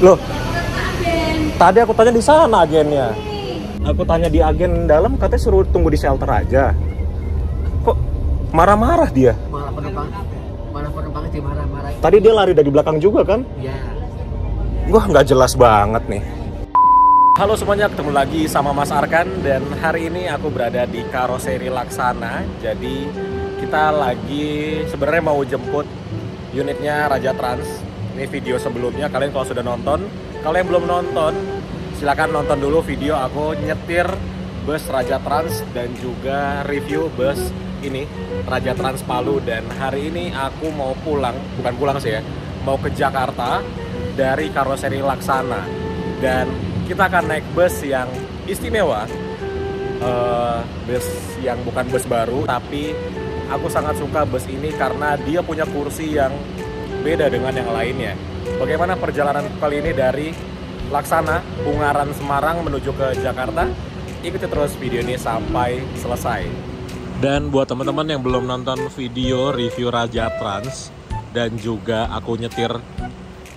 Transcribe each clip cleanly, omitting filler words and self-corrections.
Loh, tadi aku tanya di sana agennya. Aku tanya di agen dalam, katanya suruh tunggu di shelter aja. Kok marah-marah dia? Mana penumpang sih marah-marah. Tadi dia lari dari belakang juga kan? Iya. Wah, nggak jelas banget nih. Halo semuanya, ketemu lagi sama Mas Arkan. Dan hari ini aku berada di Karoseri Laksana. Jadi kita lagi sebenarnya mau jemput unitnya Raja Trans. Ini video sebelumnya, kalian kalau sudah nonton. Kalau yang belum nonton, silakan nonton dulu video aku nyetir bus Raja Trans dan juga review bus ini Raja Trans Palu. Dan hari ini aku mau pulang, bukan pulang sih ya, mau ke Jakarta dari Karoseri Laksana. Dan kita akan naik bus yang istimewa, bus yang bukan bus baru, tapi aku sangat suka bus ini karena dia punya kursi yang beda dengan yang lainnya. Bagaimana perjalanan kali ini dari Laksana, Ungaran, Semarang menuju ke Jakarta? Ikuti terus video ini sampai selesai. Dan buat teman-teman yang belum nonton video review Raja Trans dan juga aku nyetir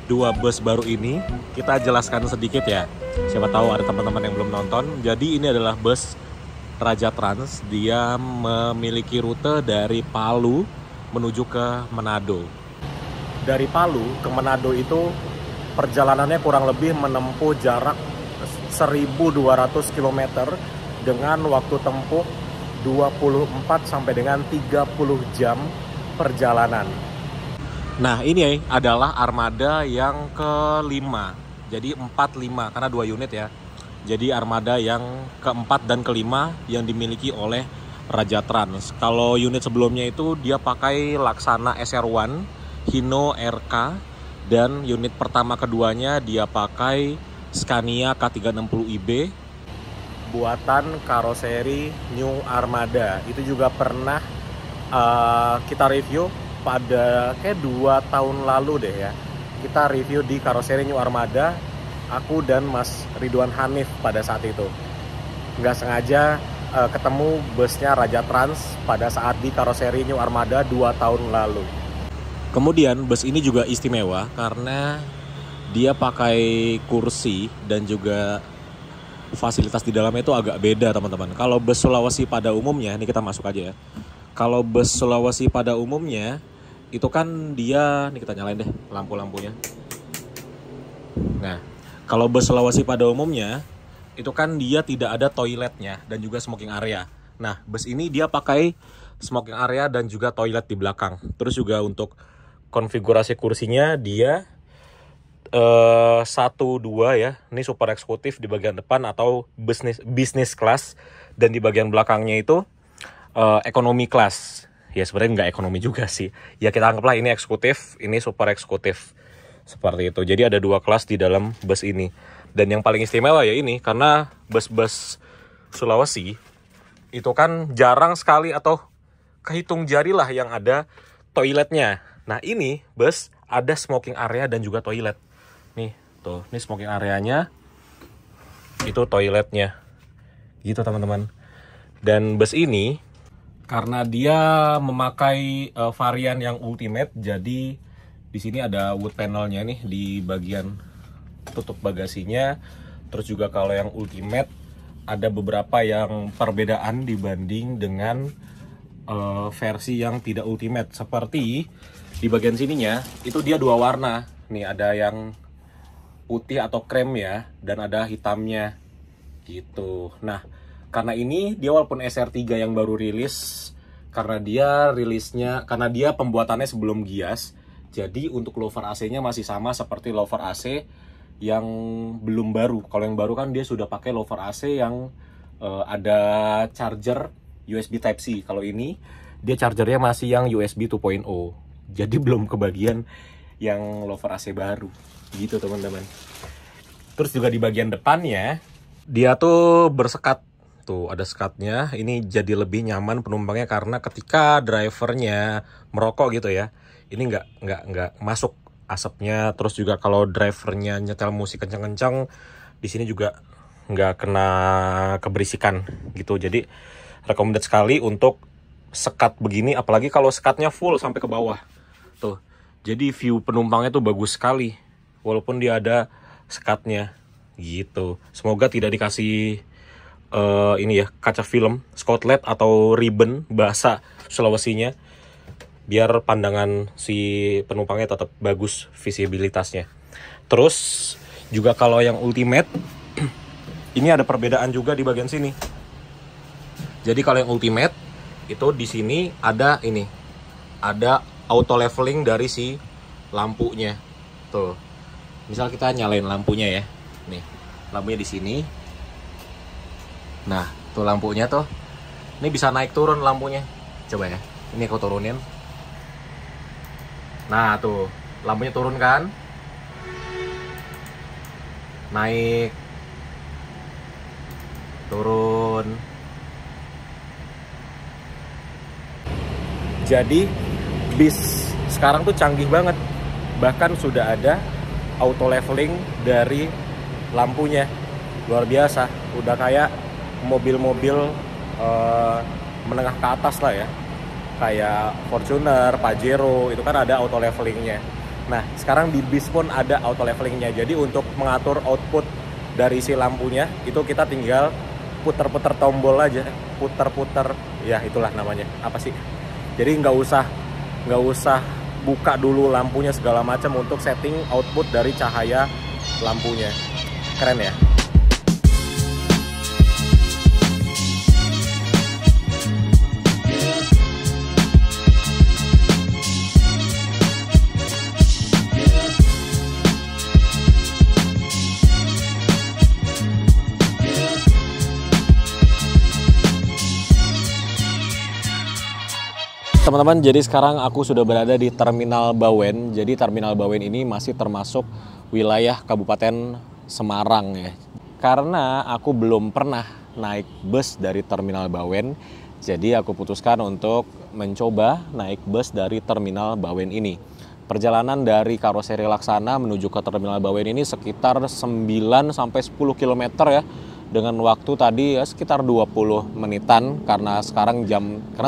dua bus baru ini, kita jelaskan sedikit ya. Siapa tahu ada teman-teman yang belum nonton. Jadi ini adalah bus Raja Trans. Dia memiliki rute dari Palu menuju ke Manado. Dari Palu ke Manado itu perjalanannya kurang lebih menempuh jarak 1.200 km dengan waktu tempuh 24 sampai dengan 30 jam perjalanan. Nah, ini adalah armada yang kelima. Jadi 4-5 karena 2 unit ya. Jadi armada yang keempat dan kelima yang dimiliki oleh Raja Trans. Kalau unit sebelumnya itu dia pakai Laksana SR1, Hino RK, dan unit pertama keduanya dia pakai Scania K360IB buatan Karoseri New Armada. Itu juga pernah kita review pada kayak 2 tahun lalu deh ya. Kita review di Karoseri New Armada, aku dan Mas Ridwan Hanif pada saat itu. Nggak sengaja ketemu busnya Raja Trans pada saat di Karoseri New Armada 2 tahun lalu. Kemudian bus ini juga istimewa karena dia pakai kursi dan juga fasilitas di dalamnya itu agak beda teman-teman. Kalau bus Sulawesi pada umumnya, ini kita masuk aja ya. Kalau bus Sulawesi pada umumnya itu kan dia, ini kita nyalain deh lampu-lampunya. Nah, kalau bus Sulawesi pada umumnya itu kan dia tidak ada toiletnya dan juga smoking area. Nah, bus ini dia pakai smoking area dan juga toilet di belakang. Terus juga untuk konfigurasi kursinya dia 1-2 ya. Ini super eksekutif di bagian depan atau business class, dan di bagian belakangnya itu ekonomi class. Ya sebenarnya nggak ekonomi juga sih. Ya kita anggaplah ini eksekutif, ini super eksekutif. Seperti itu. Jadi ada 2 kelas di dalam bus ini. Dan yang paling istimewa ya ini, karena bus-bus Sulawesi itu kan jarang sekali atau kehitung jari lah yang ada toiletnya. Nah ini bus ada smoking area dan juga toilet. Nih tuh, ini smoking areanya, itu toiletnya. Gitu teman-teman. Dan bus ini karena dia memakai varian yang ultimate, jadi di sini ada wood panelnya nih di bagian tutup bagasinya. Terus juga kalau yang ultimate ada beberapa yang perbedaan dibanding dengan versi yang tidak ultimate. Seperti di bagian sininya itu dia 2 warna. Nih ada yang putih atau krem ya, dan ada hitamnya gitu. Nah, karena ini dia walaupun SR3 yang baru rilis, karena dia pembuatannya sebelum Gias. Jadi untuk louvre AC-nya masih sama seperti louvre AC yang belum baru. Kalau yang baru kan dia sudah pakai louvre AC yang ada charger USB Type-C. Kalau ini dia chargernya masih yang USB 2.0. Jadi belum kebagian yang louvre AC baru. Gitu teman-teman. Terus juga di bagian depannya dia tuh bersekat. Tuh ada sekatnya. Ini jadi lebih nyaman penumpangnya karena ketika drivernya merokok gitu ya, ini nggak masuk asapnya. Terus juga kalau drivernya nyetel musik kencang-kencang, di sini juga nggak kena keberisikan gitu. Jadi recommended sekali untuk sekat begini, apalagi kalau sekatnya full sampai ke bawah. Tuh, Jadi view penumpangnya tuh bagus sekali, walaupun dia ada sekatnya gitu. Semoga tidak dikasih ini ya, kaca film, skotlet atau ribbon bahasa Sulawesinya, biar pandangan si penumpangnya tetap bagus visibilitasnya. Terus juga kalau yang ultimate ini ada perbedaan juga di bagian sini. Jadi kalau yang ultimate itu di sini ada ini, ada auto leveling dari si lampunya. Tuh. Misal kita nyalain lampunya ya. Nih, lampunya di sini. Nah, tuh lampunya tuh. Ini bisa naik turun lampunya. Coba ya. Ini aku turunin. Nah, tuh. Lampunya turun kan? Naik. Turun. Jadi bis sekarang tuh canggih banget. Bahkan sudah ada auto leveling dari lampunya. Luar biasa. Udah kayak mobil-mobil menengah ke atas lah ya. Kayak Fortuner, Pajero, itu kan ada auto levelingnya. Nah, sekarang di bis pun ada auto levelingnya. Jadi untuk mengatur output dari si lampunya, itu kita tinggal puter-puter tombol aja. Puter-puter, ya itulah namanya. Apa sih? Jadi nggak usah buka dulu lampunya segala macam untuk setting output dari cahaya lampunya. Keren ya? Teman-teman, jadi sekarang aku sudah berada di Terminal Bawen. Jadi Terminal Bawen ini masih termasuk wilayah Kabupaten Semarang ya. Karena aku belum pernah naik bus dari Terminal Bawen, jadi aku putuskan untuk mencoba naik bus dari Terminal Bawen ini. Perjalanan dari Karoseri Laksana menuju ke Terminal Bawen ini sekitar 9-10 km ya. Dengan waktu tadi ya sekitar 20 menitan karena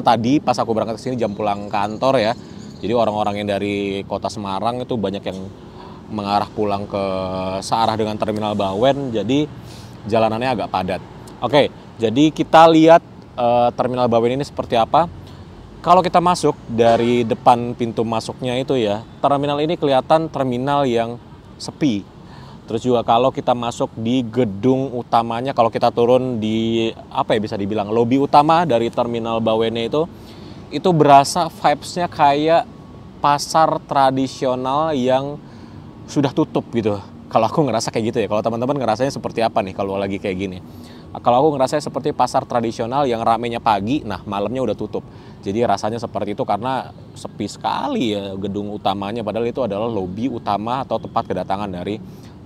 tadi pas aku berangkat ke sini jam pulang kantor ya. Jadi orang-orang yang dari kota Semarang itu banyak yang mengarah pulang ke searah dengan Terminal Bawen, jadi jalanannya agak padat. Oke, jadi kita lihat Terminal Bawen ini seperti apa. Kalau kita masuk dari depan pintu masuknya itu ya, terminal ini kelihatan terminal yang sepi. Terus juga kalau kita masuk di gedung utamanya, kalau kita turun di bisa dibilang lobi utama dari Terminal Bawennya itu berasa vibes-nya kayak pasar tradisional yang sudah tutup gitu. Kalau aku ngerasa kayak gitu ya. Kalau teman-teman ngerasanya seperti apa nih kalau lagi kayak gini? Kalau aku ngerasanya seperti pasar tradisional yang ramenya pagi, nah malamnya udah tutup. Jadi rasanya seperti itu karena sepi sekali ya gedung utamanya. Padahal itu adalah lobi utama atau tempat kedatangan dari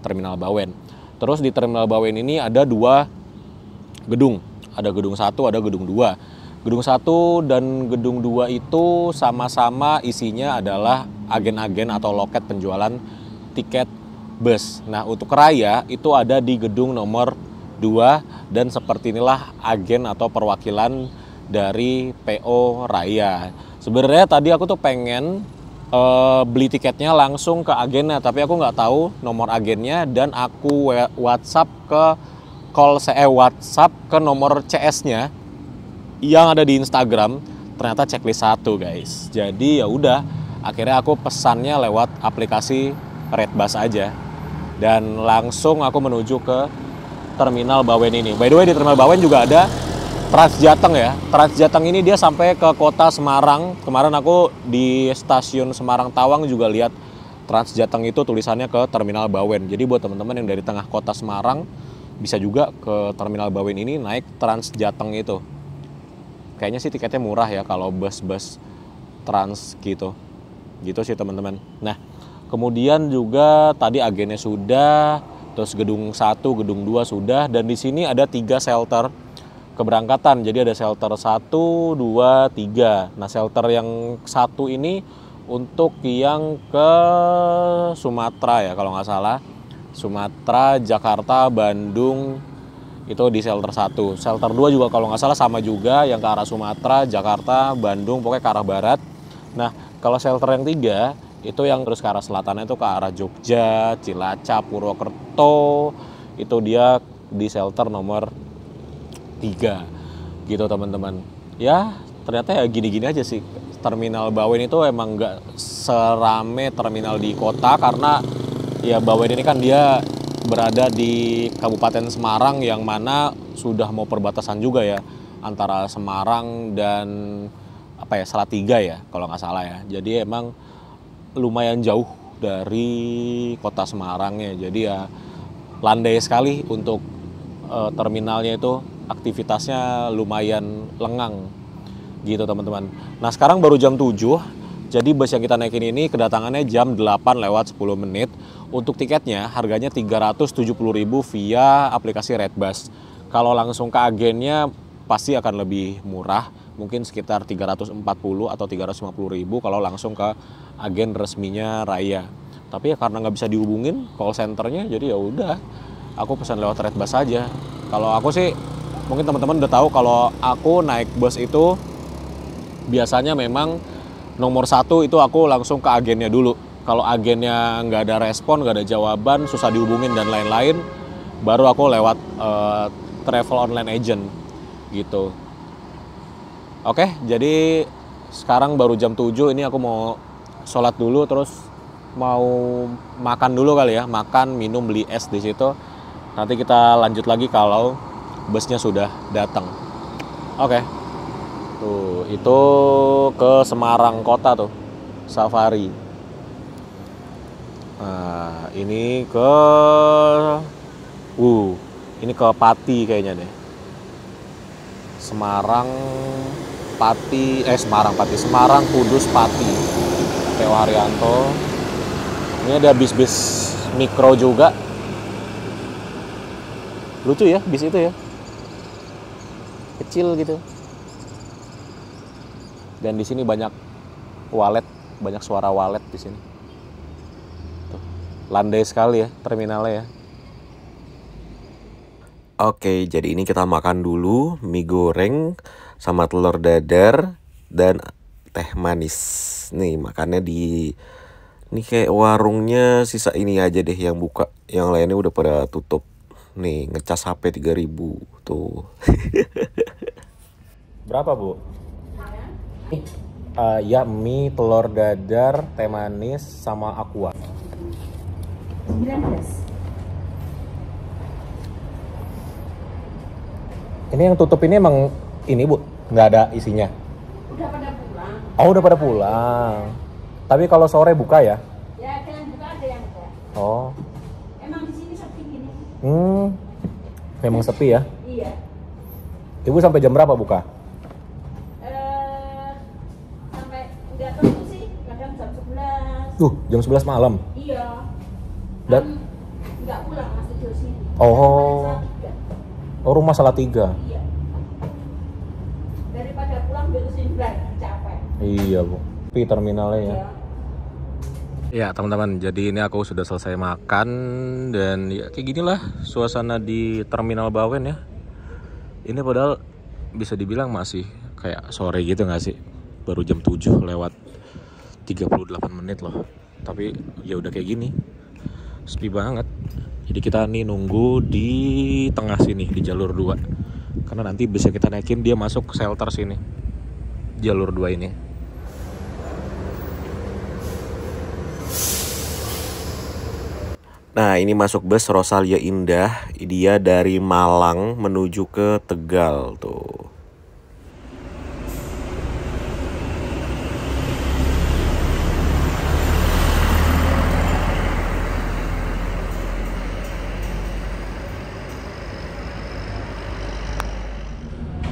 Terminal Bawen. Terus di Terminal Bawen ini ada 2 gedung. Ada gedung 1, ada gedung 2. Gedung 1 dan gedung 2 itu sama-sama isinya adalah agen-agen atau loket penjualan tiket bus. Nah, untuk Raya itu ada di gedung nomor 2 dan seperti inilah agen atau perwakilan dari PO Raya. Sebenarnya tadi aku tuh pengen beli tiketnya langsung ke agennya, tapi aku nggak tahu nomor agennya dan aku WhatsApp ke nomor CS-nya yang ada di Instagram, ternyata checklist 1 guys. Jadi ya udah, akhirnya aku pesannya lewat aplikasi Redbus aja dan langsung aku menuju ke Terminal Bawen ini. By the way, di Terminal Bawen juga ada Transjateng ya. Transjateng ini dia sampai ke kota Semarang. Kemarin aku di stasiun Semarang Tawang juga lihat Transjateng itu tulisannya ke Terminal Bawen. Jadi buat teman-teman yang dari tengah kota Semarang bisa juga ke Terminal Bawen ini naik Transjateng itu. Kayaknya sih tiketnya murah ya kalau bus-bus trans gitu. Gitu sih teman-teman. Nah, kemudian juga tadi agennya sudah, terus gedung 1, gedung 2 sudah, dan di sini ada 3 shelter keberangkatan. Jadi ada shelter 1, 2, 3. Nah, shelter yang 1 ini untuk yang ke Sumatera ya kalau nggak salah. Sumatera, Jakarta, Bandung itu di shelter 1. Shelter 2 juga kalau nggak salah sama juga yang ke arah Sumatera, Jakarta, Bandung, pokoknya ke arah barat. Nah, kalau shelter yang 3 Itu yang terus ke arah selatannya itu ke arah Jogja, Cilacap, Purwokerto. Itu dia di shelter nomor 3 gitu teman-teman. Ya ternyata ya gini-gini aja sih. Terminal Bawen itu emang nggak serame terminal di kota karena ya Bawen ini kan dia berada di Kabupaten Semarang yang mana sudah mau perbatasan juga ya antara Semarang dan apa ya Salatiga ya kalau nggak salah ya. Jadi emang lumayan jauh dari kota Semarangnya. Jadi ya landai sekali untuk terminalnya itu, aktivitasnya lumayan lengang gitu teman-teman. Nah sekarang baru jam 7, jadi bus yang kita naikin ini kedatangannya jam 8 lewat 10 menit. Untuk tiketnya harganya 370.000 via aplikasi Redbus. Kalau langsung ke agennya pasti akan lebih murah, mungkin sekitar 340 atau 350.000 kalau langsung ke agen resminya Raya. Tapi ya karena nggak bisa dihubungin call centernya, jadi ya udah aku pesan lewat Redbus aja. Kalau aku sih mungkin teman-teman udah tahu kalau aku naik bus itu biasanya memang nomor 1 itu aku langsung ke agennya dulu. Kalau agennya nggak ada respon, nggak ada jawaban, susah dihubungin dan lain-lain, baru aku lewat travel online agent gitu. Oke, jadi sekarang baru jam 7, ini aku mau sholat dulu terus mau makan dulu kali ya, makan, minum, beli es di situ. Nanti kita lanjut lagi kalau busnya sudah datang. Oke. Tuh, itu ke Semarang kota tuh, safari. Nah, ini ke Pati kayaknya deh. Semarang, Kudus, Pati. Theo Haryanto. Ini ada bis-bis mikro juga. Lucu ya bis itu ya. Kecil gitu. Dan di sini banyak walet, banyak suara walet di sini. Tuh, landai sekali ya terminalnya ya. Oke, jadi ini kita makan dulu mie goreng sama telur dadar dan teh manis. Nih makannya di ini kayak warungnya sisa ini aja deh yang buka, yang lainnya udah pada tutup. Nih ngecas HP 3.000 tuh. Berapa Bu? Ya mie, telur dadar, teh manis, sama aqua. 19. Ini yang tutup ini emang ini Bu, nggak ada isinya? Udah pada pulang. Oh udah pada pulang. Tapi kalau sore buka ya? Ya ada yang buka ada yang enggak. Oh. Emang di sini sepi gini. Memang sepi ya? Iya. Ibu sampai jam berapa buka? Sampai nggak tentu sih, kadang jam 11. Jam 11 malam? Iya. Dan Nggak pulang masih di sini. Oh. Oh rumah Salatiga. Iya. Daripada pulang berusin lagi capek. Iya Bu. Tapi terminalnya ya. Iya. Ya teman-teman, jadi ini aku sudah selesai makan dan ya kayak ginilah suasana di Terminal Bawen ya. Ini padahal bisa dibilang masih kayak sore gitu nggak sih? Baru jam 7 lewat 38 menit loh. Tapi ya udah kayak gini, sepi banget. Jadi kita nih nunggu di tengah sini di jalur 2. Karena nanti bisa kita naikin dia masuk ke shelter sini, jalur 2 ini. Nah ini masuk bus Rosalia Indah, dia dari Malang menuju ke Tegal tuh.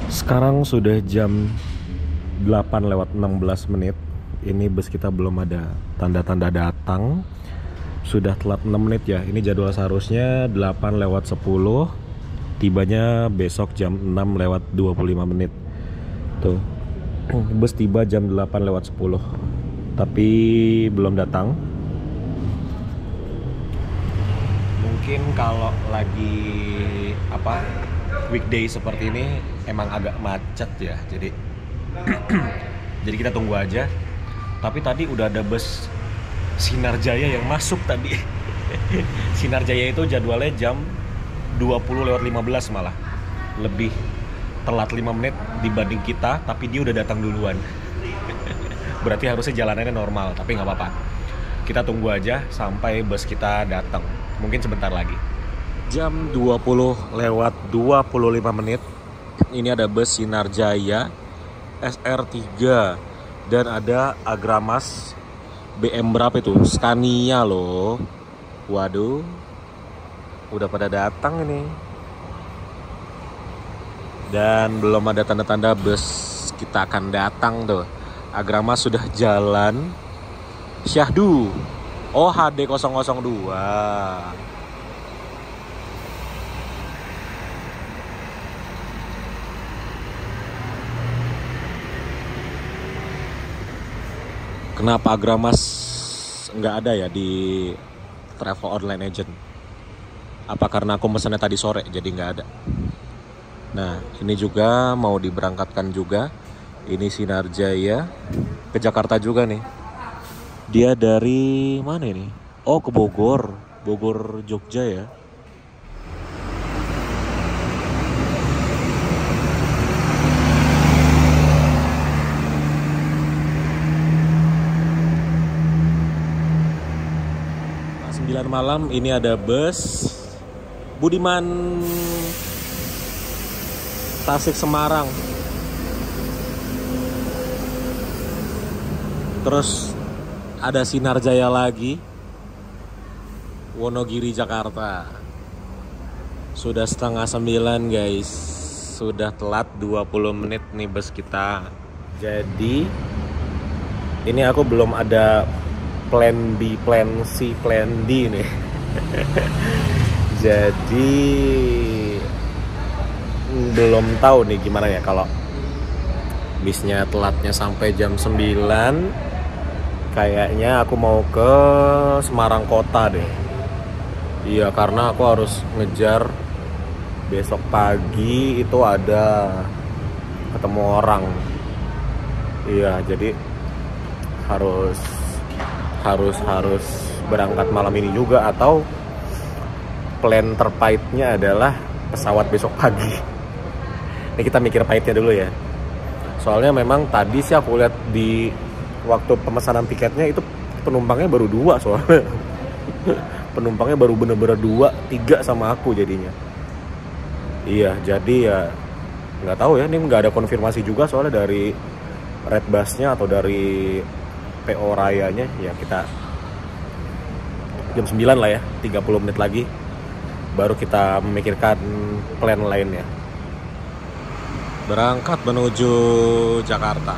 Sekarang sudah jam 8 lewat 16 menit. Ini bus kita belum ada tanda-tanda datang. Sudah telat 6 menit ya. Ini jadwal seharusnya 8 lewat 10. Tibanya besok jam 6 lewat 25 menit. Tuh. Bus tiba jam 8 lewat 10. Tapi belum datang. Mungkin kalau lagi weekday seperti ini emang agak macet ya. Jadi kita tunggu aja. Tapi tadi udah ada bus Sinar Jaya yang masuk tadi. Sinar Jaya itu jadwalnya jam 20:15 malah. Lebih telat 5 menit dibanding kita, tapi dia udah datang duluan. Berarti harusnya jalanannya normal, tapi nggak apa-apa. Kita tunggu aja sampai bus kita datang. Mungkin sebentar lagi. Jam 20:25 menit. Ini ada bus Sinar Jaya SR3 dan ada Agramas BM berapa itu? Scania loh. Waduh. Udah pada datang ini. Dan belum ada tanda-tanda bus kita akan datang tuh. Agramas sudah jalan. Syahdu. Oh, HD 002. Kenapa Agramas nggak ada ya di travel online agent? Apa karena aku mesennya tadi sore jadi nggak ada? Nah, ini juga mau diberangkatkan juga. Ini Sinar Jaya ke Jakarta juga nih. Dia dari mana ini? Oh, ke Bogor. Bogor, Jogja ya. Nah, 9 malam ini ada bus Budiman Tasik Semarang. Terus ada Sinar Jaya lagi Wonogiri Jakarta. Sudah 8:30 guys. Sudah telat 20 menit nih bus kita. Jadi ini aku belum ada plan B, plan C, plan D nih. Jadi belum tahu nih gimana ya kalau bisnya telatnya sampai jam 9. Kayaknya aku mau ke Semarang kota deh. Iya, karena aku harus ngejar besok pagi itu ada ketemu orang. Iya, jadi harus berangkat malam ini juga, atau plan terpahitnya adalah pesawat besok pagi. Ini kita mikir pahitnya dulu ya. Soalnya memang tadi sih aku lihat di waktu pemesanan tiketnya itu penumpangnya baru 2 soalnya. Penumpangnya baru bener-bener 2-3 sama aku jadinya. Iya, jadi ya nggak tahu ya, ini nggak ada konfirmasi juga soalnya dari Redbusnya atau dari PO Rayanya. Ya kita jam 9 lah ya, 30 menit lagi baru kita memikirkan plan lainnya. Berangkat menuju Jakarta.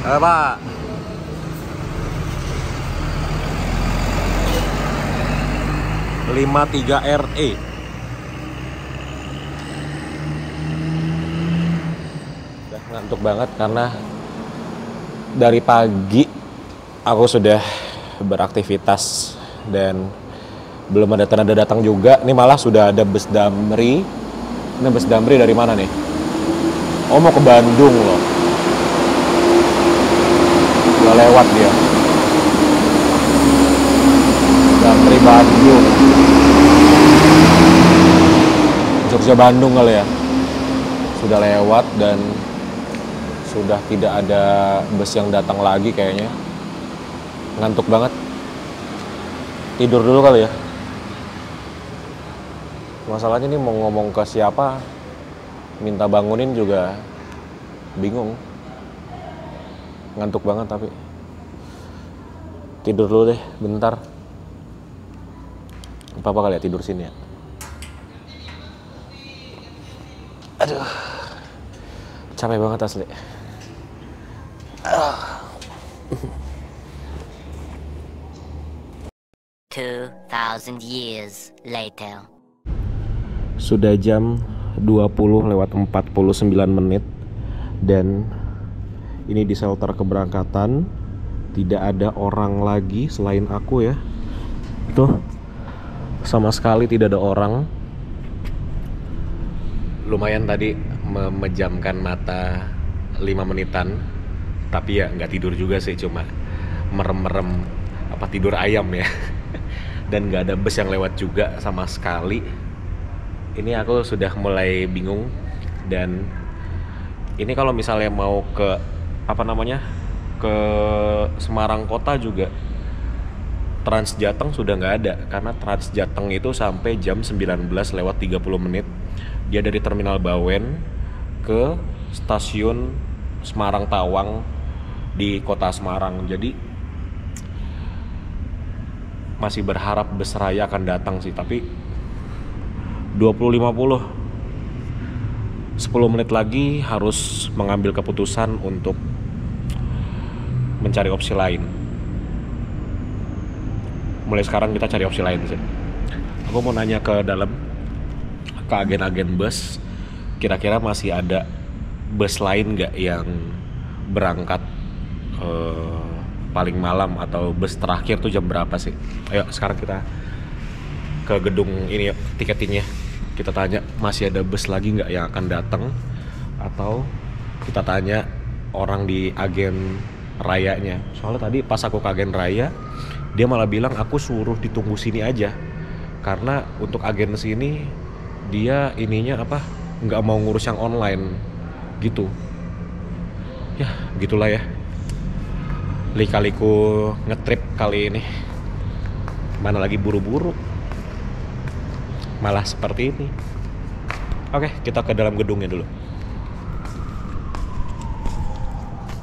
Pak. RE. Udah ngantuk banget karena dari pagi aku sudah beraktivitas dan belum ada tanda datang juga. Ini malah sudah ada bus Damri. Ini bus Damri dari mana nih? Oh, mau ke Bandung loh. Udah lewat dia. Damri Bandung. Jogja Bandung kali ya. Sudah lewat dan sudah tidak ada bus yang datang lagi kayaknya. Ngantuk banget. Tidur dulu kali ya. Masalahnya nih mau ngomong ke siapa, minta bangunin juga bingung. Ngantuk banget tapi. Tidur dulu deh bentar. Apa kali ya tidur sini ya. Aduh. Capek banget asli. 2,000 years later. Sudah jam 20:49 dan ini di shelter keberangkatan tidak ada orang lagi selain aku ya. Tuh sama sekali tidak ada orang. Lumayan tadi memejamkan mata 5 menitan, tapi ya nggak tidur juga sih, cuma merem-merem apa tidur ayam ya. Dan nggak ada bus yang lewat juga sama sekali. Ini aku sudah mulai bingung. Dan ini kalau misalnya mau ke apa namanya, ke Semarang kota juga Trans Jateng sudah nggak ada, karena Trans Jateng itu sampai jam 19 lewat 30 menit. Dia dari Terminal Bawen ke stasiun Semarang Tawang di kota Semarang. Jadi masih berharap bus raya akan datang sih, tapi 20.50 10 menit lagi harus mengambil keputusan untuk mencari opsi lain. Mulai sekarang kita cari opsi lain sih. Aku mau nanya ke dalam, ke agen-agen bus, kira-kira masih ada bus lain nggak yang berangkat paling malam, atau bus terakhir tuh jam berapa sih? Ayo sekarang kita ke gedung ini yuk, tiketingnya. Kita tanya masih ada bus lagi nggak yang akan datang, atau kita tanya orang di agen rayanya. Soalnya tadi pas aku ke agen raya, dia malah bilang aku suruh ditunggu sini aja, karena untuk agen sini dia ininya apa, nggak mau ngurus yang online gitu. Ya gitulah ya, lika-liku ngetrip kali ini. Mana lagi buru-buru, malah seperti ini. Oke, kita ke dalam gedungnya dulu.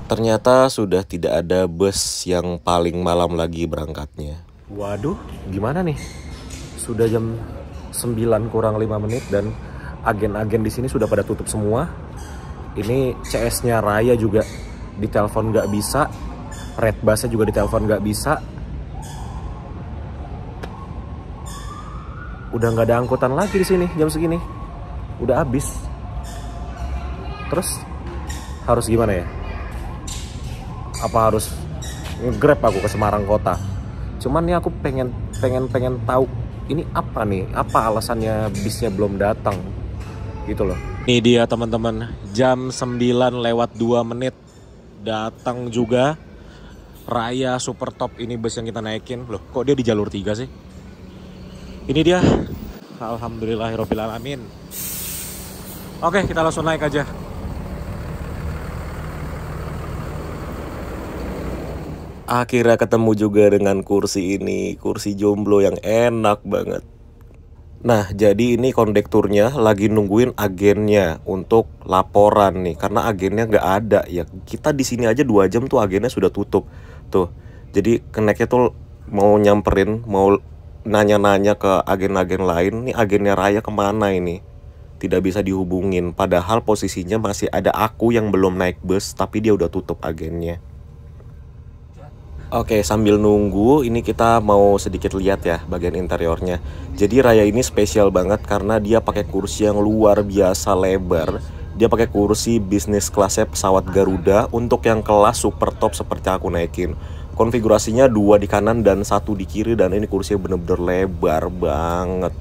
Ternyata sudah tidak ada bus yang paling malam lagi berangkatnya. Waduh, gimana nih? Sudah jam 9 kurang 5 menit dan agen-agen di sini sudah pada tutup semua. Ini CS-nya Raya juga ditelepon nggak bisa, Red Bus-nya juga ditelepon nggak bisa. Udah nggak ada angkutan lagi di sini jam segini. Udah habis. Terus harus gimana ya? Apa harus nge-grab aku ke Semarang kota? Cuman nih aku pengen tahu ini apa nih? Apa alasannya bisnya belum datang? Gitu loh. Ini dia teman-teman, jam 9 lewat 2 menit datang juga Raya Super Top. Ini bus yang kita naikin. Loh, kok dia di jalur 3 sih? Ini dia. Alhamdulillahirabbil alamin. Oke, kita langsung naik aja. Akhirnya ketemu juga dengan kursi ini, kursi jomblo yang enak banget. Nah, jadi ini kondekturnya lagi nungguin agennya untuk laporan nih, karena agennya nggak ada ya. Kita di sini aja 2 jam tuh agennya sudah tutup tuh. Jadi keneknya tuh mau nyamperin, mau nanya-nanya ke agen-agen lain. Nih agennya Raya kemana ini? Tidak bisa dihubungin. Padahal posisinya masih ada aku yang belum naik bus, tapi dia udah tutup agennya. Oke, sambil nunggu ini kita mau sedikit lihat ya bagian interiornya. Jadi Raya ini spesial banget karena dia pakai kursi yang luar biasa lebar. Dia pakai kursi bisnis kelasnya pesawat Garuda untuk yang kelas super top seperti aku naikin. Konfigurasinya 2 di kanan dan 1 di kiri, dan ini kursinya bener-bener lebar banget.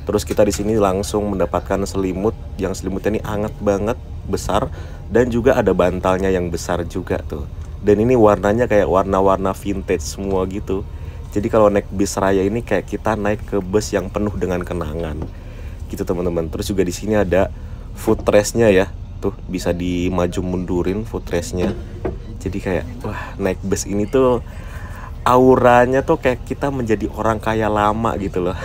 Terus kita di sini langsung mendapatkan selimut, yang selimutnya ini hangat banget, besar, dan juga ada bantalnya yang besar juga tuh. Dan ini warnanya kayak warna-warna vintage semua gitu. Jadi kalau naik bis Raya ini kayak kita naik ke bus yang penuh dengan kenangan gitu teman-teman. Terus juga di sini ada footrest-nya ya. Tuh bisa dimaju mundurin footrest-nya. Jadi kayak wah, naik bus ini tuh auranya tuh kayak kita menjadi orang kaya lama gitu loh.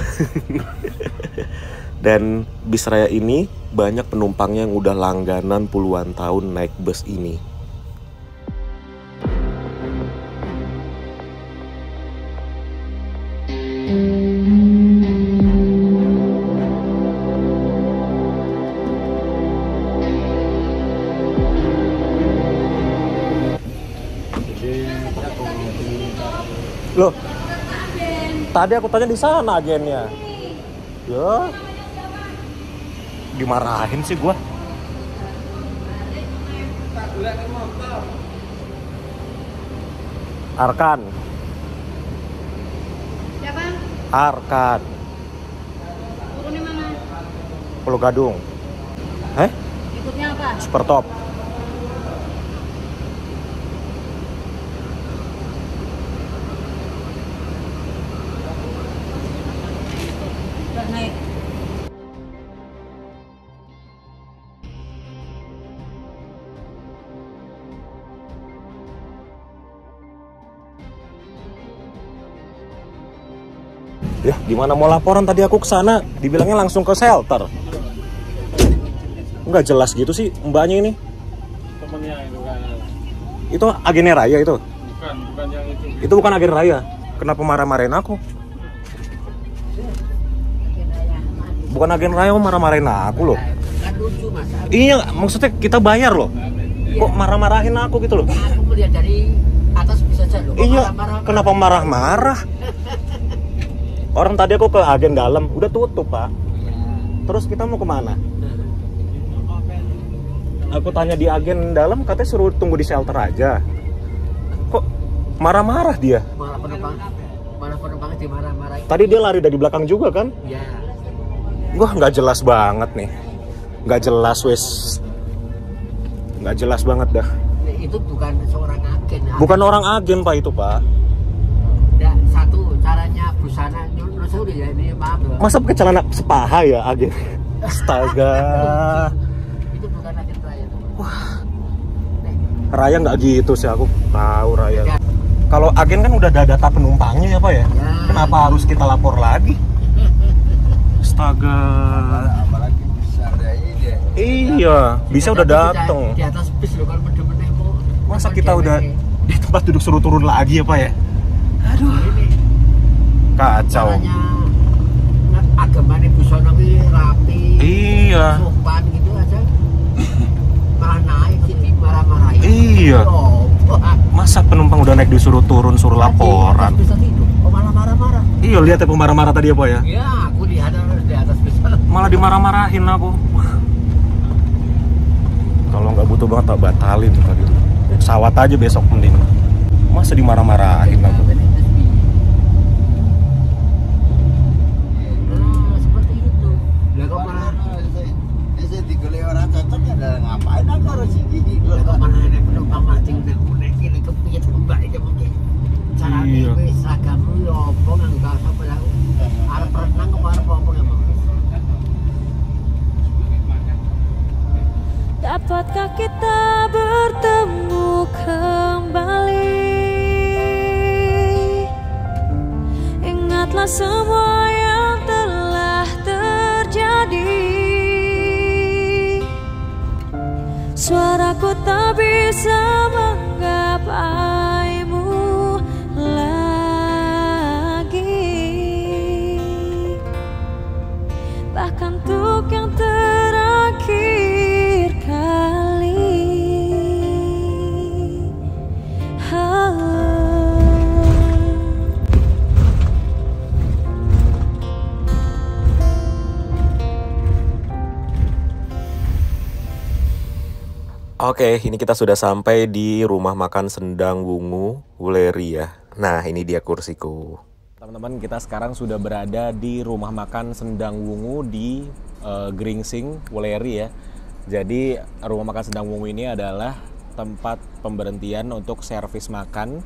Dan bis Raya ini banyak penumpangnya yang udah langganan puluhan tahun naik bus ini. Loh, tadi aku tanya di sana agennya. Ya, dimarahin sih gua. Arkan. Siapa? Arkan. Turunnya mana? Pulau Gadung. Ikutnya apa? Super Top. naik. Ya, gimana mau laporan tadi aku ke sana, dibilangnya langsung ke shelter. Nggak jelas gitu sih mbaknya ini. Temennya itu kan. Itu agennya Raya itu? Bukan yang itu. Itu bukan agen Raya. Kenapa marah-marahin aku? Bukan agen Raya, marah-marahin aku loh. Kan lucu mas. Iya, maksudnya kita bayar loh. Kok marah-marahin aku gitu loh? Aku melihat dari atas bisa saja loh. Iya, kenapa marah-marah? Orang tadi aku ke agen dalam, udah tutup pak. Terus kita mau kemana? Aku tanya di agen dalam, katanya suruh tunggu di shelter aja. Kok marah-marah dia? Malah penumpangnya dimarah-marahin. Tadi dia lari dari belakang juga kan? Ya. Wah, nggak jelas banget nih. Nggak jelas wes. Nggak jelas banget dah. Itu bukan seorang agen. Bukan orang agen pak itu pak. Ada satu caranya busana nyuruh ya ini maaf loh. Masa pakai celana sepaha ya agen? Astaga. Itu bukan agen Raya tuh. Raya nggak gitu sih, aku tahu Raya. Kalau agen kan udah ada data penumpangnya ya pak ya? Ya. Kenapa harus kita lapor lagi? Astaga. Apalagi bisa ada ini. Iya, bisa udah dateng. Di atas bis loh kalau bener-bener mau. Masa kita udah di tempat duduk suruh turun lagi ya pak ya? Aduh. Ini Kacau. caranya agamanya busana ini rapi. Iya. Sopan gitu aja. Malah naik sih marah-marahin. Iya. Oh, Masa penumpang udah naik disuruh turun, suruh laporan? Bisa tidur. Oh, malah marah-marah. Iya, lihat ya pemarah-marah tadi ya pak ya? Ya, aku lihat harus di atas bis. Malah dimarah-marahin aku. Kalau nggak butuh banget tak batalin tadi. Pesawat aja besok mending. Masa dimarah-marahin aku? Nah, seperti itu. Lah kok malah Saya digolek orang cocok ya ngapain aku harus gini. lah kok malah ada penumpang mati unek-unek ini kepiye mbak iki mungkin. Carane Iya. wis seragammu yo opo nganggo sapa lah. Arep renang kok arep opo ya, Mas? Dapatkah kita bertemu kembali? Ingatlah semua yang telah terjadi. Suaraku tak bisa menggapaimu lagi. Bahkan untuk yang terakhir kali. Oke, ini kita sudah sampai di rumah makan Sendang Wungu, Wuleri ya. Nah, ini dia kursiku. Teman-teman, kita sekarang sudah berada di rumah makan Sendang Wungu di Gringsing, Wuleri ya. Jadi, rumah makan Sendang Wungu ini adalah tempat pemberhentian untuk servis makan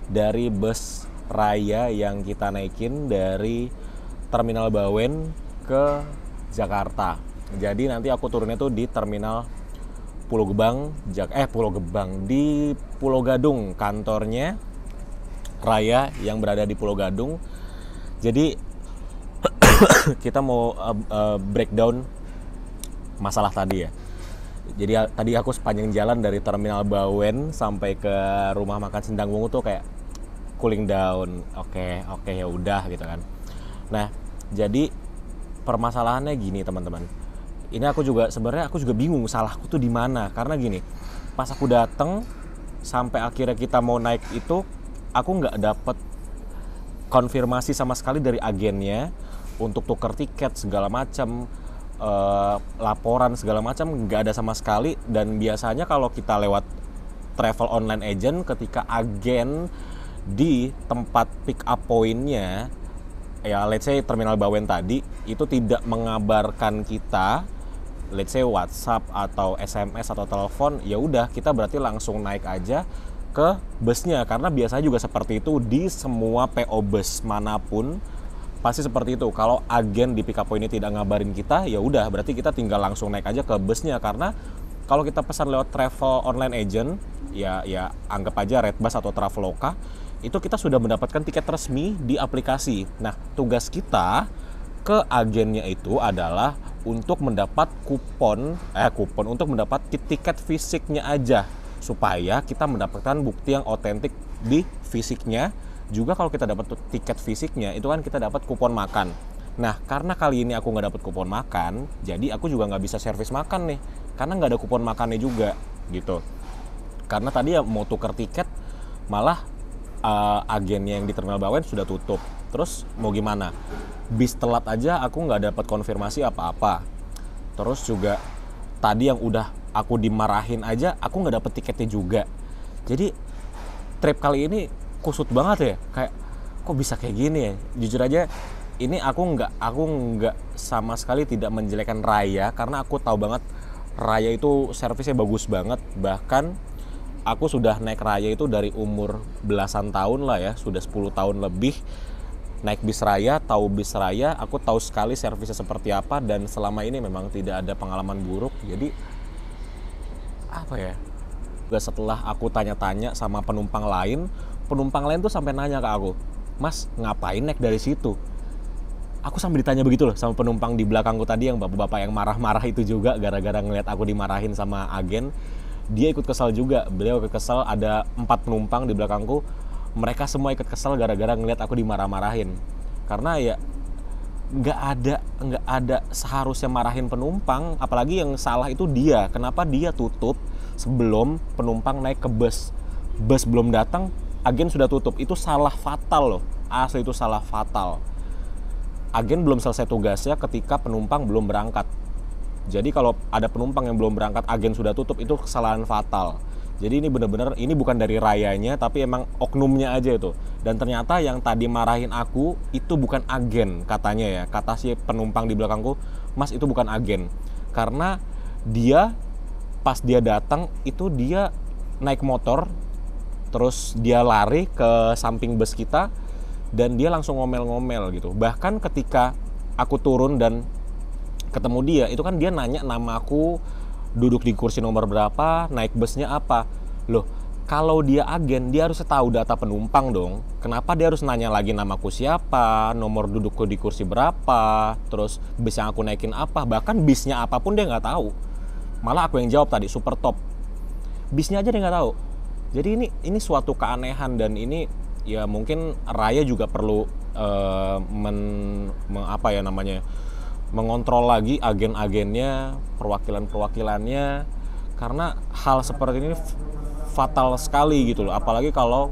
dari bus Raya yang kita naikin dari Terminal Bawen ke Jakarta. Jadi nanti aku turunnya tuh di Terminal Pulau Gebang, di Pulau Gadung, kantornya Raya yang berada di Pulau Gadung. Jadi kita mau breakdown masalah tadi ya. Jadi tadi aku sepanjang jalan dari Terminal Bawen sampai ke rumah makan Sendang Wungu tuh kayak cooling down. Oke, ya udah gitu kan. Nah, jadi permasalahannya gini teman-teman. Ini aku juga bingung salahku tuh di mana, karena gini, pas aku dateng sampai akhirnya kita mau naik itu, aku nggak dapet konfirmasi sama sekali dari agennya untuk tuker tiket segala macam, laporan segala macam nggak ada sama sekali. Dan biasanya kalau kita lewat travel online agent, ketika agen di tempat pick up point-nya, ya let's say Terminal Bawen tadi, itu tidak mengabarkan kita, let's say WhatsApp atau SMS atau telepon, ya udah kita berarti langsung naik aja ke busnya. Karena biasanya juga seperti itu di semua PO bus manapun, pasti seperti itu. Kalau agen di Pick Up Point ini tidak ngabarin kita, ya udah berarti kita tinggal langsung naik aja ke busnya. Karena kalau kita pesan lewat travel online agent, ya anggap aja Redbus atau Traveloka, itu kita sudah mendapatkan tiket resmi di aplikasi. Nah, tugas kita ke agennya itu adalah untuk mendapat kupon untuk mendapat tiket fisiknya aja, supaya kita mendapatkan bukti yang otentik di fisiknya. Juga kalau kita dapat tiket fisiknya, itu kan kita dapat kupon makan. Nah, karena kali ini aku nggak dapat kupon makan, jadi aku juga nggak bisa servis makan nih, karena nggak ada kupon makannya juga, gitu. Karena tadi ya mau tuker tiket, malah agennya yang di Terminal Bawen sudah tutup. Terus mau gimana? Bis telat aja aku nggak dapat konfirmasi apa-apa. Terus juga tadi yang udah aku dimarahin aja, aku nggak dapet tiketnya juga. Jadi trip kali ini kusut banget ya, kayak kok bisa kayak gini ya. Jujur aja ini aku nggak sama sekali tidak menjelekkan Raya, karena aku tahu banget Raya itu servisnya bagus banget. Bahkan aku sudah naik Raya itu dari umur belasan tahun lah ya, sudah 10 tahun lebih naik bis Raya, tahu bis Raya, aku tahu sekali servisnya seperti apa, dan selama ini memang tidak ada pengalaman buruk. Jadi apa ya, setelah aku tanya-tanya sama penumpang lain tuh sampai nanya ke aku, "Mas, ngapain naik dari situ?" Aku sampai ditanya begitu loh sama penumpang di belakangku tadi, yang bapak-bapak yang marah-marah itu juga gara-gara ngeliat aku dimarahin sama agen. Dia ikut kesal juga, beliau ikut kesal. Ada 4 penumpang di belakangku, mereka semua ikut kesal gara-gara ngeliat aku dimarah-marahin. Karena ya nggak ada seharusnya marahin penumpang, apalagi yang salah itu dia. Kenapa dia tutup sebelum penumpang naik ke bus? Bus belum datang, agen sudah tutup. Itu salah fatal loh, asli itu salah fatal. Agen belum selesai tugasnya ketika penumpang belum berangkat. Jadi kalau ada penumpang yang belum berangkat, agen sudah tutup, itu kesalahan fatal. Jadi ini benar-benar, ini bukan dari Rayanya, tapi emang oknumnya aja itu. Dan ternyata yang tadi marahin aku itu bukan agen, katanya ya. Kata si penumpang di belakangku, "Mas, itu bukan agen." Karena dia pas dia datang itu dia naik motor, terus dia lari ke samping bus kita, dan dia langsung ngomel-ngomel gitu. Bahkan ketika aku turun dan ketemu dia, itu kan dia nanya nama aku, duduk di kursi nomor berapa, naik busnya apa. Loh, kalau dia agen, dia harus tahu data penumpang dong. Kenapa dia harus nanya lagi namaku siapa, nomor dudukku di kursi berapa, terus bis yang aku naikin apa, bahkan bisnya apapun dia nggak tahu. Malah aku yang jawab tadi, super top. Bisnya aja dia nggak tahu. Jadi ini suatu keanehan, dan ini ya mungkin Raya juga perlu mengontrol lagi agen-agennya, perwakilan-perwakilannya, karena hal seperti ini fatal sekali gitu loh. Apalagi kalau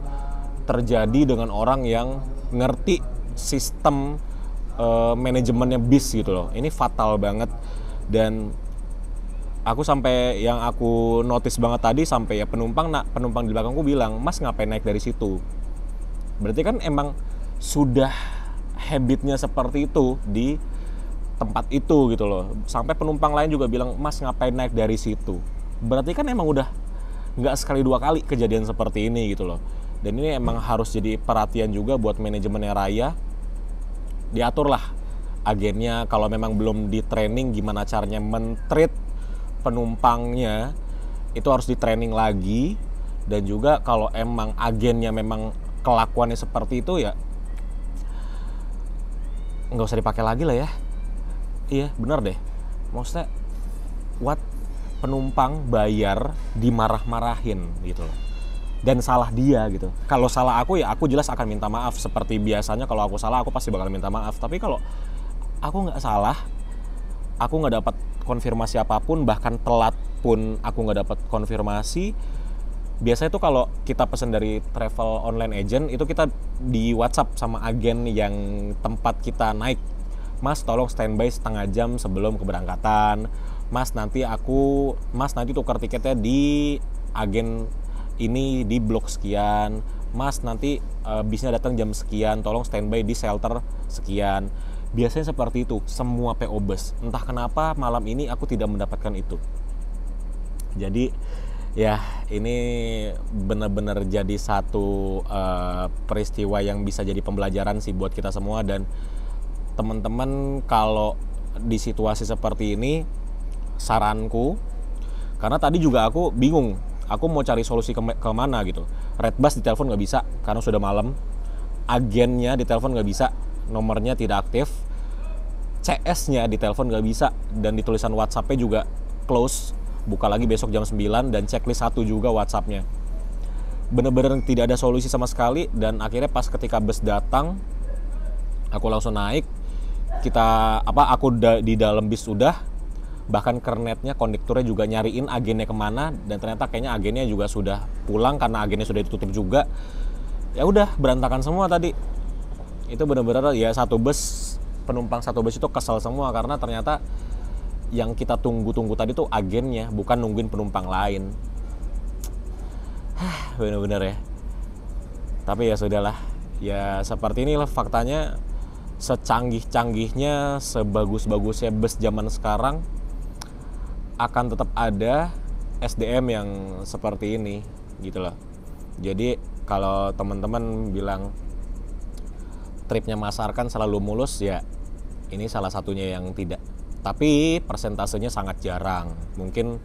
terjadi dengan orang yang ngerti sistem manajemennya bis gitu loh. Ini fatal banget. Dan aku sampai yang aku notice banget tadi, sampai ya penumpang di belakangku bilang, "Mas, ngapain naik dari situ?" Berarti kan emang sudah habitnya seperti itu di tempat itu gitu loh. Sampai penumpang lain juga bilang, "Mas, ngapain naik dari situ?" Berarti kan emang udah nggak sekali 2 kali kejadian seperti ini gitu loh. Dan ini emang harus jadi perhatian juga buat manajemennya Raya. Diaturlah agennya, kalau memang belum di training gimana caranya men-treat penumpangnya, itu harus di training lagi. Dan juga kalau emang agennya memang kelakuannya seperti itu, ya nggak usah dipakai lagi lah ya. Iya bener deh, maksudnya penumpang bayar dimarah-marahin gitu loh. Dan salah dia gitu. Kalau salah aku, ya aku jelas akan minta maaf. Seperti biasanya kalau aku salah, aku pasti bakal minta maaf. Tapi kalau aku nggak salah, aku nggak dapat konfirmasi apapun, bahkan telat pun aku nggak dapat konfirmasi. Biasanya tuh kalau kita pesan dari travel online agent, itu kita di WhatsApp sama agen yang tempat kita naik, "Mas, tolong standby setengah jam sebelum keberangkatan. Mas, nanti tukar tiketnya di agen ini di blok sekian. Mas, nanti bisnya datang jam sekian, tolong standby di shelter sekian." Biasanya seperti itu semua PO bus. Entah kenapa malam ini aku tidak mendapatkan itu. Jadi ya ini benar-benar jadi satu peristiwa yang bisa jadi pembelajaran sih buat kita semua. Dan teman-teman kalau di situasi seperti ini, saranku, karena tadi juga aku bingung, aku mau cari solusi kemana gitu. Redbus di telepon nggak bisa karena sudah malam, agennya di telepon nggak bisa, nomornya tidak aktif, CS-nya di telepon nggak bisa, dan di tulisan WhatsApp-nya juga close, buka lagi besok jam 9, dan checklist 1 juga WhatsApp-nya. Bener-bener tidak ada solusi sama sekali. Dan akhirnya pas ketika bus datang, aku langsung naik. Aku di dalam bis udah, bahkan kernetnya, kondekturnya juga nyariin agennya kemana, dan ternyata kayaknya agennya juga sudah pulang karena agennya sudah ditutup juga. Ya udah, berantakan semua tadi. Itu bener-bener ya, penumpang satu bus itu kesel semua karena ternyata yang kita tunggu-tunggu tadi tuh agennya, bukan nungguin penumpang lain. Bener-bener ya. Tapi ya sudahlah, ya seperti inilah faktanya. Secanggih-canggihnya, sebagus-bagusnya bus zaman sekarang, akan tetap ada SDM yang seperti ini gitu loh. Jadi kalau teman-teman bilang tripnya Mas Arkan selalu mulus, ya ini salah satunya yang tidak. Tapi persentasenya sangat jarang. Mungkin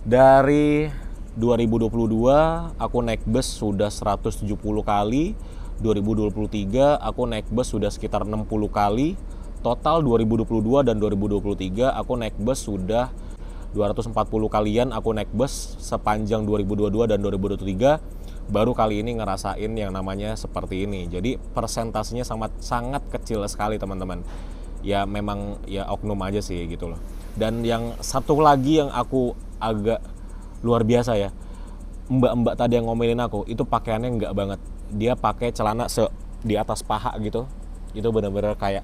dari 2022 aku naik bus sudah 170 kali, 2023 aku naik bus sudah sekitar 60 kali. Total 2022 dan 2023 aku naik bus sudah 240 kalian aku naik bus sepanjang 2022 dan 2023. Baru kali ini ngerasain yang namanya seperti ini. Jadi persentasenya sangat kecil sekali teman-teman. Ya memang ya oknum aja sih gitu loh. Dan yang satu lagi yang aku agak luar biasa ya, mbak-mbak tadi yang ngomelin aku, itu pakaiannya enggak banget. Dia pakai celana di atas paha gitu. Itu bener-bener kayak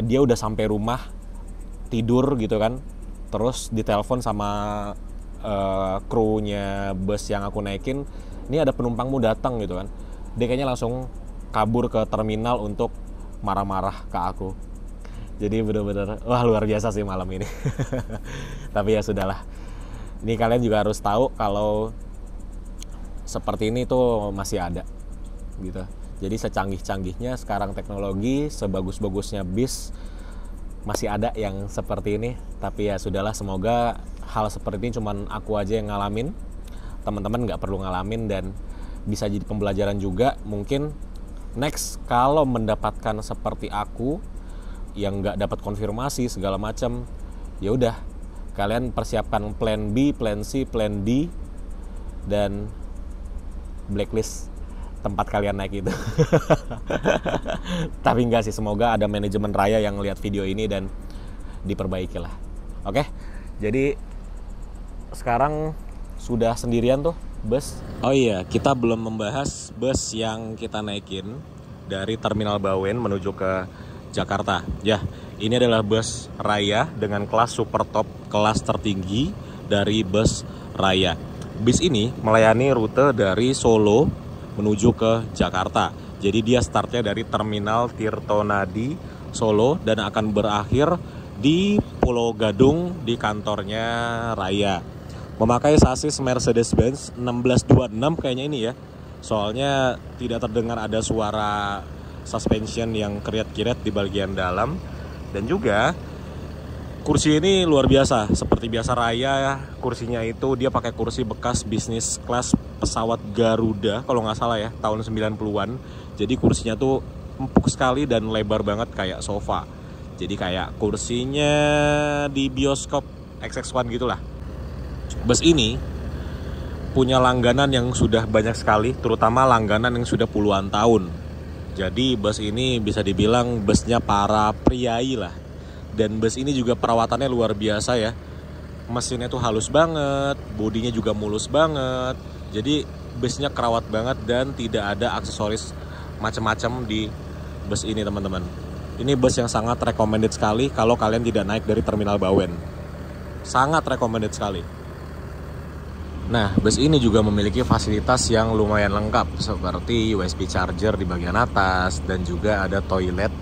dia udah sampai rumah, tidur gitu kan. Terus ditelepon sama krunya bus yang aku naikin, ini ada penumpangmu datang gitu kan. Dia kayaknya langsung kabur ke terminal untuk marah-marah ke aku. Jadi bener-bener wah, luar biasa sih malam ini. Tapi ya sudahlah. Ini kalian juga harus tahu kalau seperti ini tuh masih ada gitu. Jadi secanggih-canggihnya sekarang teknologi, sebagus-bagusnya bis, masih ada yang seperti ini. Tapi ya sudahlah, semoga hal seperti ini cuman aku aja yang ngalamin. Teman-teman nggak perlu ngalamin dan bisa jadi pembelajaran juga. Mungkin next kalau mendapatkan seperti aku yang nggak dapat konfirmasi segala macam, ya udah kalian persiapkan plan B, plan C, plan D, dan blacklist tempat kalian naik itu. Tapi enggak sih, semoga ada manajemen raya yang lihat video ini dan diperbaiki lah. Oke, jadi sekarang sudah sendirian tuh bus. Oh iya, kita belum membahas bus yang kita naikin dari Terminal Bawen menuju ke Jakarta. Ya, ini adalah bus Raya dengan kelas super top, kelas tertinggi dari bus Raya. Bis ini melayani rute dari Solo menuju ke Jakarta. Jadi dia startnya dari Terminal Tirtonadi Solo dan akan berakhir di Pulau Gadung di kantornya Raya. Memakai sasis Mercedes-Benz 1626 kayaknya ini ya. Soalnya tidak terdengar ada suara suspension yang keriat-keriat di bagian dalam. Dan juga kursi ini luar biasa, seperti biasa Raya ya. Kursinya itu dia pakai kursi bekas bisnis kelas pesawat Garuda kalau nggak salah ya, tahun 90-an. Jadi kursinya tuh empuk sekali dan lebar banget kayak sofa. Jadi kayak kursinya di bioskop XX1 gitulah. Bus ini punya langganan yang sudah banyak sekali, terutama langganan yang sudah puluhan tahun. Jadi bus ini bisa dibilang busnya para priai lah. Dan bus ini juga perawatannya luar biasa ya. Mesinnya tuh halus banget, bodinya juga mulus banget. Jadi busnya kerawat banget dan tidak ada aksesoris macam-macam di bus ini teman-teman. Ini bus yang sangat recommended sekali kalau kalian tidak naik dari Terminal Bawen. Sangat recommended sekali. Nah, bus ini juga memiliki fasilitas yang lumayan lengkap seperti USB charger di bagian atas dan juga ada toilet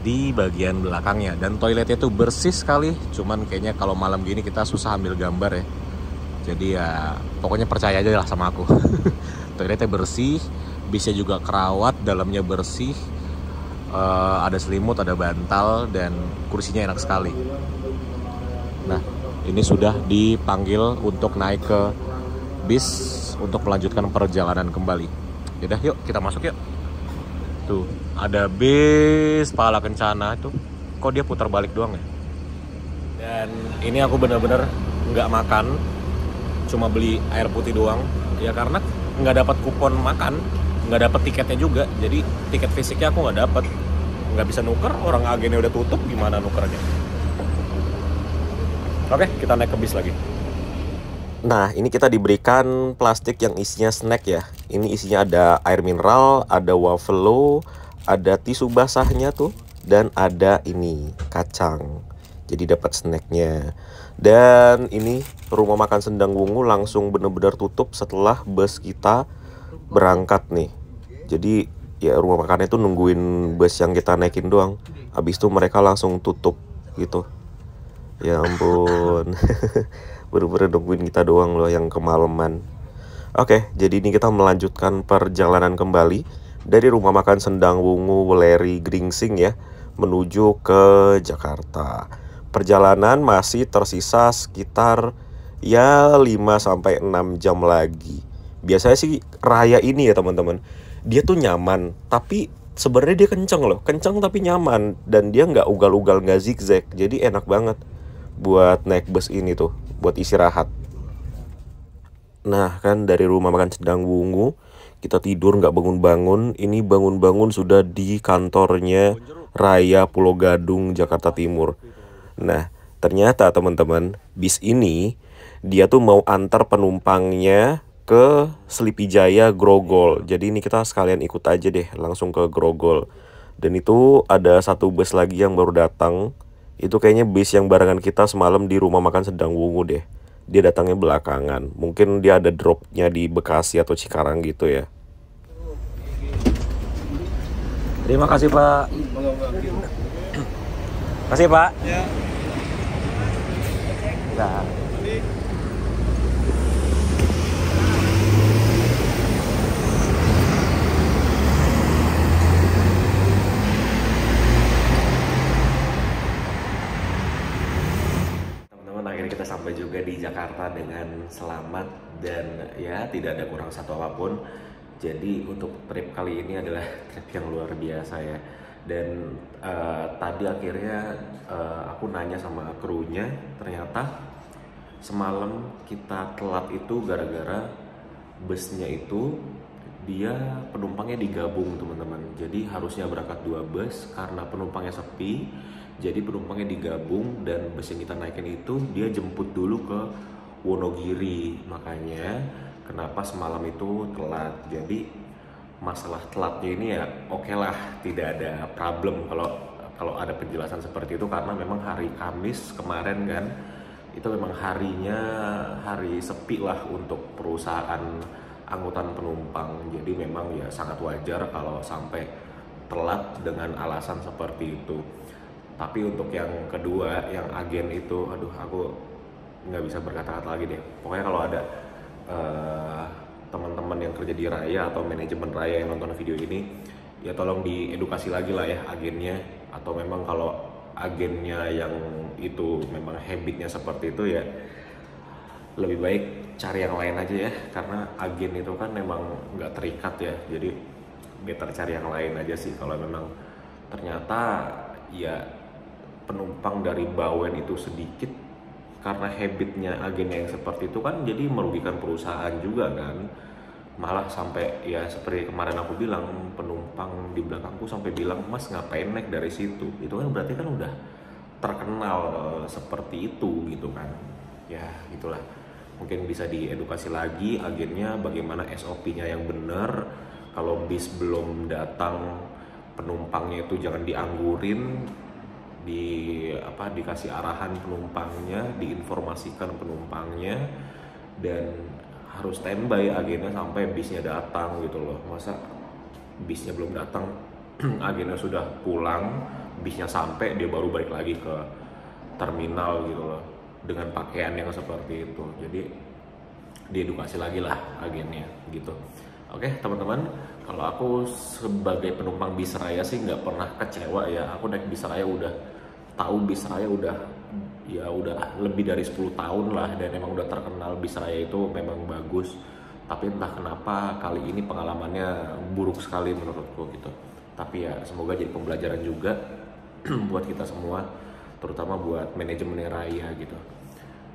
di bagian belakangnya. Dan toiletnya tuh bersih sekali, cuman kayaknya kalau malam gini kita susah ambil gambar ya. Jadi ya pokoknya percaya aja lah sama aku. Toiletnya bersih, bisnya juga kerawat, dalamnya bersih. Ada selimut, ada bantal, dan kursinya enak sekali. Nah, ini sudah dipanggil untuk naik ke bis untuk melanjutkan perjalanan kembali. Yaudah, yuk kita masuk yuk. Tuh, ada bis Pala Kencana tuh. Kok dia putar balik doang ya? Dan ini aku bener-bener nggak makan, cuma beli air putih doang. Ya karena nggak dapat kupon makan, nggak dapat tiketnya juga. Jadi tiket fisiknya aku nggak dapat, nggak bisa nuker. Orang agennya udah tutup, gimana nukernya? Oke, kita naik ke bis lagi. Nah, ini kita diberikan plastik yang isinya snack ya. Ini isinya ada air mineral, ada waffle, ada tisu basahnya tuh, dan ada ini kacang. Jadi dapat snacknya. Dan ini rumah makan Sendang Wungu langsung bener-bener tutup setelah bus kita berangkat nih. Jadi ya rumah makannya tuh nungguin bus yang kita naikin doang. Habis itu mereka langsung tutup gitu. Ya ampun. Bener-bener nungguin kita doang loh yang kemalaman. Oke, jadi ini kita melanjutkan perjalanan kembali dari rumah makan Sendang Wungu Weleri Gringsing ya, menuju ke Jakarta. Perjalanan masih tersisa sekitar ya 5-6 jam lagi. Biasanya sih raya ini ya teman-teman, dia tuh nyaman, tapi sebenarnya dia kenceng loh, kenceng tapi nyaman, dan dia nggak ugal-ugal, nggak zigzag, jadi enak banget buat naik bus ini tuh, buat istirahat. Nah kan dari rumah makan Sendang Wungu kita tidur nggak bangun-bangun. Ini bangun-bangun sudah di kantornya Raya Pulau Gadung, Jakarta Timur. Nah ternyata teman-teman, bis ini dia tuh mau antar penumpangnya ke Sleepy Jaya Grogol. Jadi ini kita sekalian ikut aja deh langsung ke Grogol. Dan itu ada satu bus lagi yang baru datang. Itu kayaknya bis yang barengan kita semalam di rumah makan Sendang Wungu deh. Dia datangnya belakangan. Mungkin dia ada dropnya di Bekasi atau Cikarang gitu ya. Terima kasih Pak. Kasih Pak. Ya. Nah. Kita sampai juga di Jakarta dengan selamat dan ya tidak ada kurang satu apapun. Jadi untuk trip kali ini adalah trip yang luar biasa ya. Dan tadi akhirnya aku nanya sama krunya, ternyata semalam kita telat itu gara-gara busnya itu dia penumpangnya digabung teman-teman. Jadi harusnya berangkat 2 bus, karena penumpangnya sepi jadi penumpangnya digabung, dan bus yang kita naikin itu dia jemput dulu ke Wonogiri. Makanya kenapa semalam itu telat. Jadi masalah telatnya ini ya oke lah, tidak ada problem kalau ada penjelasan seperti itu, karena memang hari Kamis kemarin kan itu memang hari sepi lah untuk perusahaan angkutan penumpang. Jadi memang ya sangat wajar kalau sampai telat dengan alasan seperti itu. Tapi untuk yang kedua, yang agen itu, aduh aku nggak bisa berkata-kata lagi deh. Pokoknya kalau ada teman-teman yang kerja di Raya atau manajemen Raya yang nonton video ini, ya tolong diedukasi lagi lah ya agennya. Atau memang kalau agennya yang itu memang habitnya seperti itu, ya lebih baik cari yang lain aja ya. Karena agen itu kan memang nggak terikat ya, jadi better cari yang lain aja sih. Kalau memang ternyata ya penumpang dari Bawen itu sedikit, karena habitnya agennya yang seperti itu kan, jadi merugikan perusahaan juga kan. Malah sampai ya seperti kemarin aku bilang, penumpang di belakangku sampai bilang, "Mas ngapain naik dari situ?" Itu kan berarti kan udah terkenal seperti itu gitu kan. Ya itulah, mungkin bisa diedukasi lagi agennya bagaimana SOP-nya yang benar. Kalau bis belum datang, penumpangnya itu jangan dianggurin, dikasih arahan penumpangnya, diinformasikan penumpangnya, dan harus standby agennya sampai bisnya datang gitu loh. Masa bisnya belum datang, agennya sudah pulang, bisnya sampai dia baru balik lagi ke terminal gitu loh dengan pakaian yang seperti itu. Jadi diedukasi lagi lah agennya gitu. Oke teman-teman, kalau aku sebagai penumpang bis raya sih nggak pernah kecewa ya. Aku naik bis raya udah tahu bis raya udah lebih dari 10 tahun lah, dan emang udah terkenal bis raya itu memang bagus. Tapi entah kenapa kali ini pengalamannya buruk sekali menurutku gitu. Tapi ya semoga jadi pembelajaran juga buat kita semua, terutama buat manajemen raya gitu.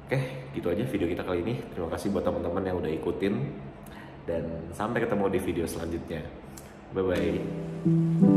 Oke, gitu aja video kita kali ini. Terima kasih buat teman-teman yang udah ikutin, dan sampai ketemu di video selanjutnya. Bye bye.